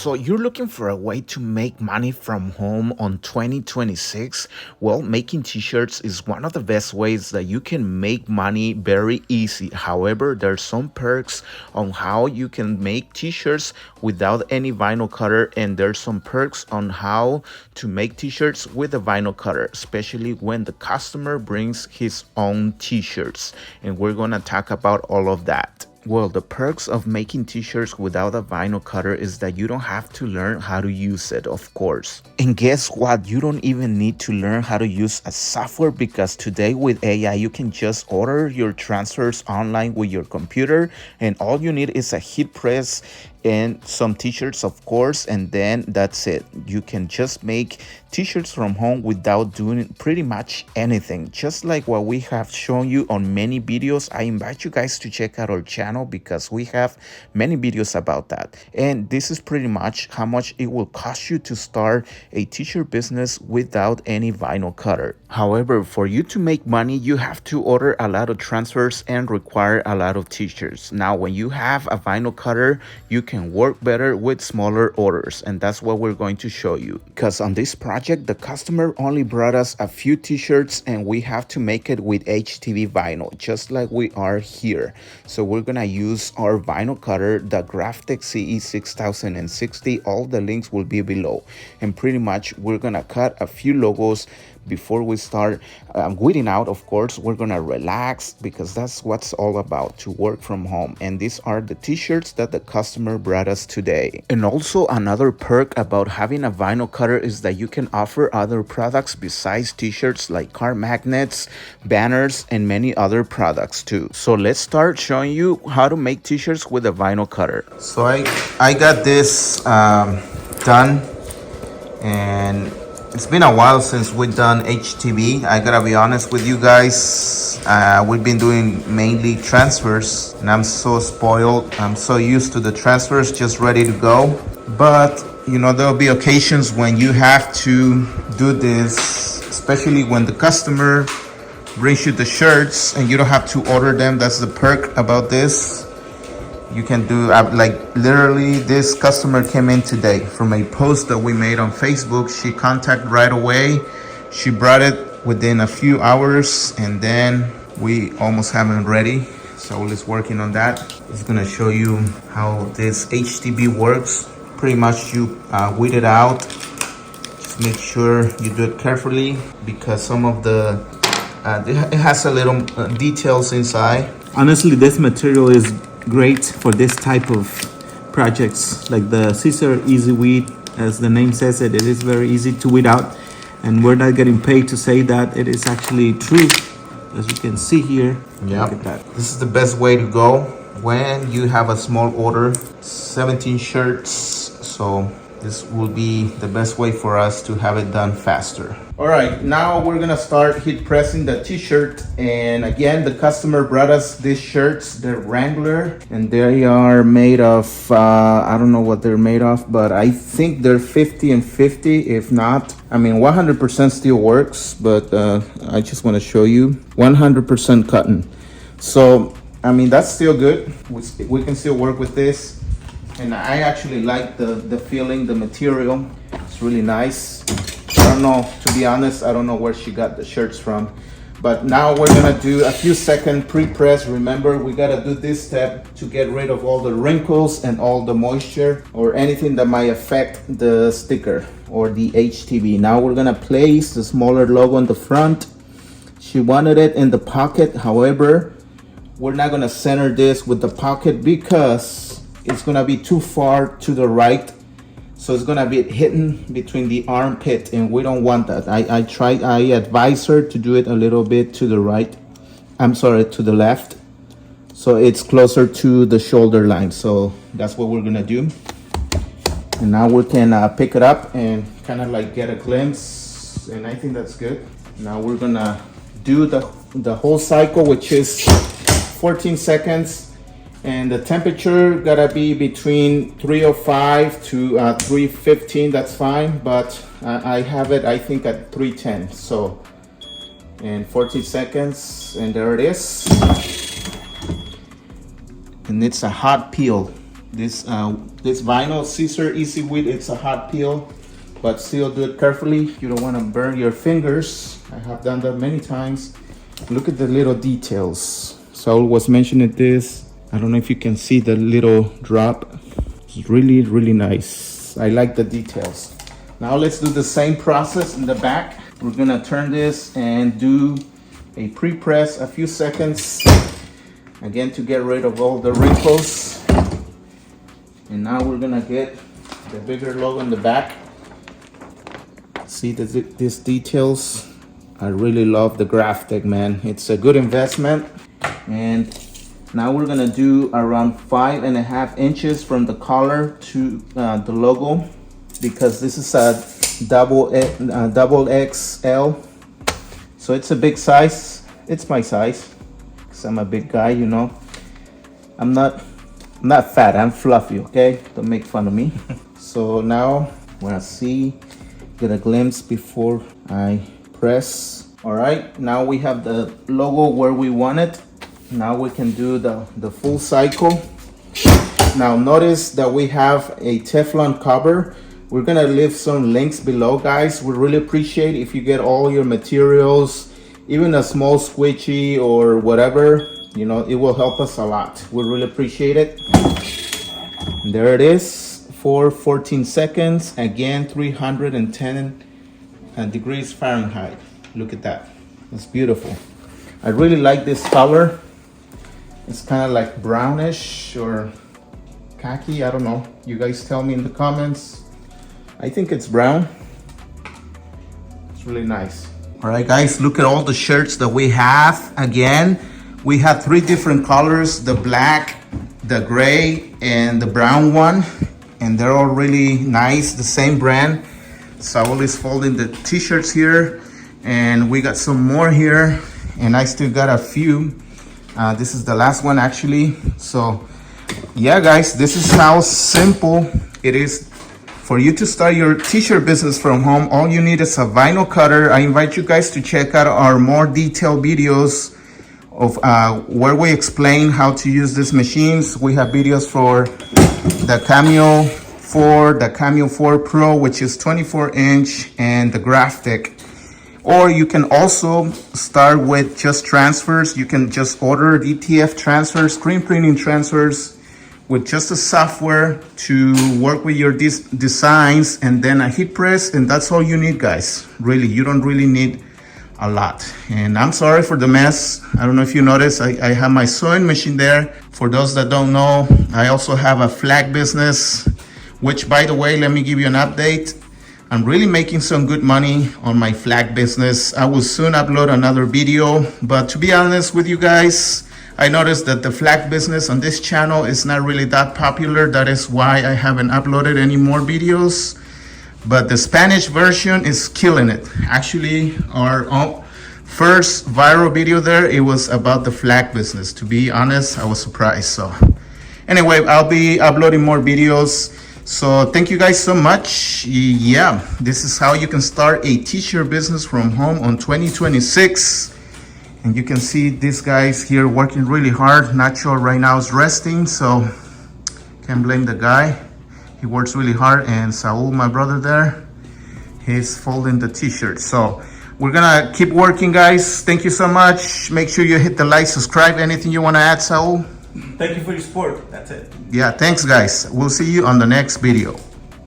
So you're looking for a way to make money from home on 2026? Well, making t-shirts is one of the best ways that you can make money very easy. However, there's some perks on how you can make t-shirts without any vinyl cutter, and there's some perks on how to make t-shirts with a vinyl cutter, especially when the customer brings his own t-shirts. And we're going to talk about all of that. Well, the perks of making t-shirts without a vinyl cutter is that you don't have to learn how to use it, of course. And guess what? You don't even need to learn how to use a software, because today with AI, you can just order your transfers online with your computer, and all you need is a heat press and some t-shirts, of course, and then that's it. You can just make t-shirts from home without doing pretty much anything, just like what we have shown you on many videos. I invite you guys to check out our channel because we have many videos about that. And this is pretty much how much it will cost you to start a t-shirt business without any vinyl cutter. However, for you to make money, you have to order a lot of transfers and require a lot of t-shirts. Now, when you have a vinyl cutter, you can work better with smaller orders, and that's what we're going to show you. Because on this project, the customer only brought us a few t-shirts, and we have to make it with HTV vinyl, just like we are here. So we're gonna use our vinyl cutter, the Graphic CE 6060. All the links will be below, and pretty much we're gonna cut a few logos before we start weeding out. Of course, we're gonna relax because that's what's all about, to work from home. And these are the t-shirts that the customer brought us today. And also another perk about having a vinyl cutter is that you can offer other products besides t-shirts, like car magnets, banners, and many other products too. So let's start showing you how to make t-shirts with a vinyl cutter. So I got this done, and it's been a while since we've done HTV. I gotta be honest with you guys. We've been doing mainly transfers, and I'm so spoiled. I'm so used to the transfers, just ready to go. But you know, there'll be occasions when you have to do this, especially when the customer brings you the shirts and you don't have to order them. That's the perk about this. You can do, like, literally this customer came in today from a post that we made on Facebook. She contacted right away. She brought it within a few hours, and then we almost have it ready. So let's working on that. It's gonna show you how this HTB works. Pretty much you weed it out. Just make sure you do it carefully, because some of the it has a little details inside. Honestly, this material is great for this type of projects, like the scissor easy weed. As the name says it is very easy to weed out, and we're not getting paid to say that. It is actually true, as you can see here. Yeah, look at that. This is the best way to go when you have a small order, 17 shirts. So this will be the best way for us to have it done faster. All right, now we're gonna start heat pressing the t-shirt. And again, the customer brought us these shirts. They're Wrangler, and they are made of, I don't know what they're made of, but I think they're 50 and 50. If not, I mean, 100% still works, but I just wanna show you 100% cotton. So, I mean, that's still good. We can still work with this. And I actually like the feeling, the material. It's really nice. I don't know, to be honest, I don't know where she got the shirts from. But now we're gonna do a few second pre-press. Remember, we gotta do this step to get rid of all the wrinkles and all the moisture or anything that might affect the sticker or the HTV. Now we're gonna place the smaller logo in the front. She wanted it in the pocket. However, we're not gonna center this with the pocket because it's gonna be too far to the right. So it's gonna be hidden between the armpit, and we don't want that. I advise her to do it a little bit to the right. I'm sorry, to the left. So it's closer to the shoulder line. So that's what we're gonna do. And now we can pick it up and kind of like get a glimpse. And I think that's good. Now we're gonna do the whole cycle, which is 14 seconds. And the temperature gotta be between 305 to 315. That's fine, but I have it, I think, at 310. So, and 14 seconds, and there it is. And it's a hot peel. This vinyl scissor easy width, it's a hot peel, but still do it carefully. You don't want to burn your fingers. I have done that many times. Look at the little details. Saul was mentioning this. I don't know if you can see the little drop. It's really, really nice. I like the details. Now let's do the same process in the back. We're gonna turn this and do a pre-press a few seconds. Again, to get rid of all the wrinkles. And now we're gonna get the bigger logo in the back. See these details? I really love the graphic, man. It's a good investment. And now we're gonna do around 5.5 inches from the collar to the logo, because this is a double XL. So it's a big size. It's my size, because I'm a big guy, you know. I'm not fat, I'm fluffy, okay? Don't make fun of me. So now, when I get a glimpse before I press. All right, now we have the logo where we want it. Now we can do the full cycle. Now notice that we have a Teflon cover. We're gonna leave some links below, guys. We really appreciate if you get all your materials, even a small squishy or whatever, you know, it will help us a lot. We really appreciate it. And there it is for 14 seconds. Again, 310 degrees Fahrenheit. Look at that. It's beautiful. I really like this color. It's kind of like brownish or khaki. I don't know. You guys tell me in the comments. I think it's brown. It's really nice. All right, guys, look at all the shirts that we have. Again, we have 3 different colors: the black, the gray, and the brown one. And they're all really nice, the same brand. Saul is folding the t-shirts here, and we got some more here, and I still got a few. This is the last one, actually. So yeah, guys, this is how simple it is for you to start your t-shirt business from home. All you need is a vinyl cutter. I invite you guys to check out our more detailed videos of where we explain how to use these machines. We have videos for the Cameo 4, the Cameo 4 Pro, which is 24-inch, and the Graphic. Or you can also start with just transfers. You can just order DTF transfers, screen printing transfers, with just a software to work with your designs, and then a heat press, and that's all you need, guys. Really, you don't really need a lot. And I'm sorry for the mess. I don't know if you noticed, I have my sewing machine there. For those that don't know, I also have a flag business, which, by the way, let me give you an update. I'm really making some good money on my flag business. I will soon upload another video, but to be honest with you guys, I noticed that the flag business on this channel is not really that popular. That is why I haven't uploaded any more videos. But the Spanish version is killing it. Actually, our first viral video there, it was about the flag business. To be honest, I was surprised. So anyway, I'll be uploading more videos. So thank you guys so much. Yeah, this is how you can start a t-shirt business from home on 2026. And you can see these guys here working really hard. Nacho right now is resting, so can't blame the guy. He works really hard. And Saul, my brother there, he's folding the t-shirt. So we're gonna keep working, guys. Thank you so much. Make sure you hit the like, subscribe. Anything you wanna add, Saul? Thank you for your support. That's it. Yeah, thanks, guys. We'll see you on the next video.